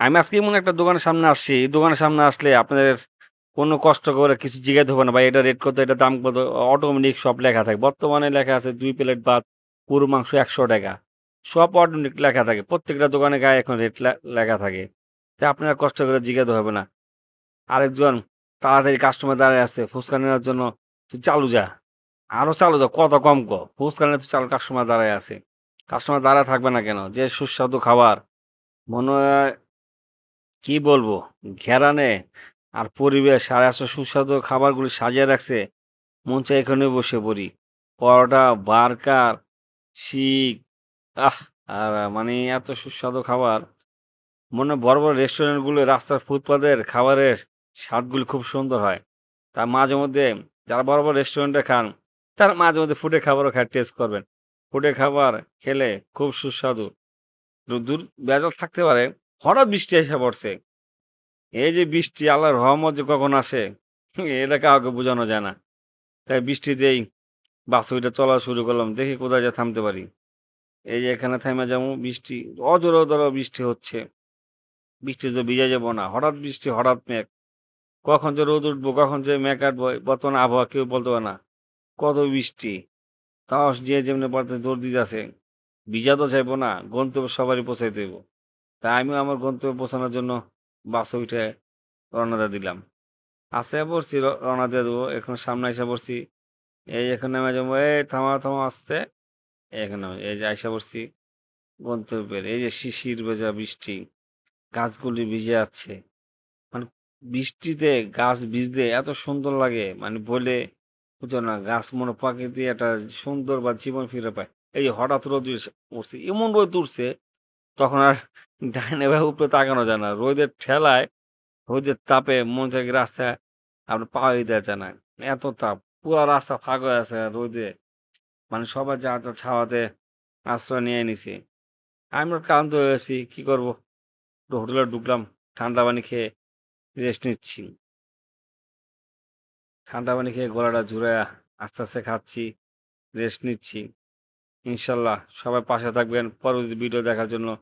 আমি আজকে এমন একটা দোকানের সামনে আসছি। এই দোকানের সামনে আসলে আপনাদের কোনো কষ্ট করে কিছু জিজ্ঞাইতে হবে না। ভাই এটা রেট কত? এটার দাম কত? অটোমেটিক সব লেখা থাকে। বর্তমানে লেখা আছে ২ প্লেট ভাত, গরুর মাংস ৳১০০ সব অটোমেটিক লেখা থাকে। প্রত্যেকটা দোকানের গায়ে এখন রেট লেখা থাকে। তাই আপনার কষ্ট করে জিজ্ঞাইতে হবে না। আরেকজন তাড়াতাড়ি কাস্টমার দাঁড়ায় আছে ফুচকা নেওয়ার জন্য, "তুই চালু যা। আরো চালু যা। কত কম ক? ফুচকা নিতে কাস্টমার দাঁড়ায় আছে।" কাস্টমার দাঁড়ায় থাকবে না কেন? যে সুস্বাদু খাবার মনে হয় কি বলবো? ঘেরানে আর পরিবেশ আর এত সুস্বাদু খাবারগুলি সাজিয়ে রাখছে, মন চায় এখানে বসে পড়ি। পরোটা, বার্গার, শিক আহ! আর মানে এত সুস্বাদু খাবার। মনে হয় বড়, বড় রেস্টুরেন্টগুলো রাস্তার ফুটপাতের খাবারের স্বাদগুলো খুব সুন্দর হয়। তা মাঝেমধ্যে যারা বড়, বড় রেস্টুরেন্টে খান, তারা মাঝেমধ্যে ফুডের খাবারও টেস্ট করবেন। ফুডের খাবার খেলে খুব সুস্বাদু। দূর ভেজাল থাকতে পারে, হঠাৎ বৃষ্টি এসে পড়ছে। এই যে বৃষ্টি আল্লাহর রহমত যে কখন আসে এটা কাউকে বোঝানো যায় না। তাই বৃষ্টিতেই বাসে উইঠা চলা শুরু করলাম। দেখি কোথায় যেয়ে থামতে পারি। এই যে এখানে থাইমা যামু বৃষ্টি অজর বৃষ্টি হচ্ছে। বৃষ্টিতে ভিজা যাবো না। হঠাৎ বৃষ্টি, হঠাৎ মেঘ। কখন যে রোদ উঠবো, কখন যে মেঘ কাটবো বর্তমানে আবহাওয়া কেউ বলতে পারে না। কত বৃষ্টি। তাও যে যেমনি পারতেছে দৌড় দিতেছে। ভিজা তো চাইবো না। গন্তব্যে সবারই পৌঁছাইতে হইব। তাই আমিও আমার গন্তব্যে পৌঁছানোর জন্য বাসে উঠে রওনা দিয়ে দিলাম। আস্তে পড়ছি রওনা দিয়ে দেবো। এখন সামনে আইসা পড়ছি। এই এখন নেমে যাবো। এই থামাও, থামাও আস্তে। এখানে এই যে আইসা পড়ছি গন্তব্যের। এই যে শিশির ভেজা বৃষ্টি। গাছগুলি ভিজে আছে। মানে বৃষ্টিতে গাছ ভিজতে এত সুন্দর লাগে মানে বলে বুঝো না। গাছ মনে প্রকৃতি একটা সুন্দর বা জীবন ফিরে পায়। এই যে হঠাৎ রোদ উঠছে। এমন রোদ উঠছে তখন আর ডাইনে বায়ে উপরে তাকানো যায় না। রোদের ঠেলায় রোদের তাপে মন চায় কি রাস্তায় আপনার পাওয়াই দেওয়া যায় না। এত তাপ। পুরা রাস্তা ফাঁক হয়ে আছে রোদে। মানে সবাই যার, যার ছাওয়াতে আশ্রয় নিয়ে নিছি। আমরা ক্লান্ত হয়ে গেছি। কি করব? একটু হোটেলে ঢুকলাম। ঠান্ডা পানি খেয়ে রেস্ট নিচ্ছি। ঠান্ডা পানি খেয়ে গলাটা জুড়ায়া আস্তে, আস্তে খাচ্ছি, রেস্ট নিচ্ছি। ইনশাআল্লাহ সবাই পাশে থাকবেন। পরবর্তী ভিডিও দেখার জন্য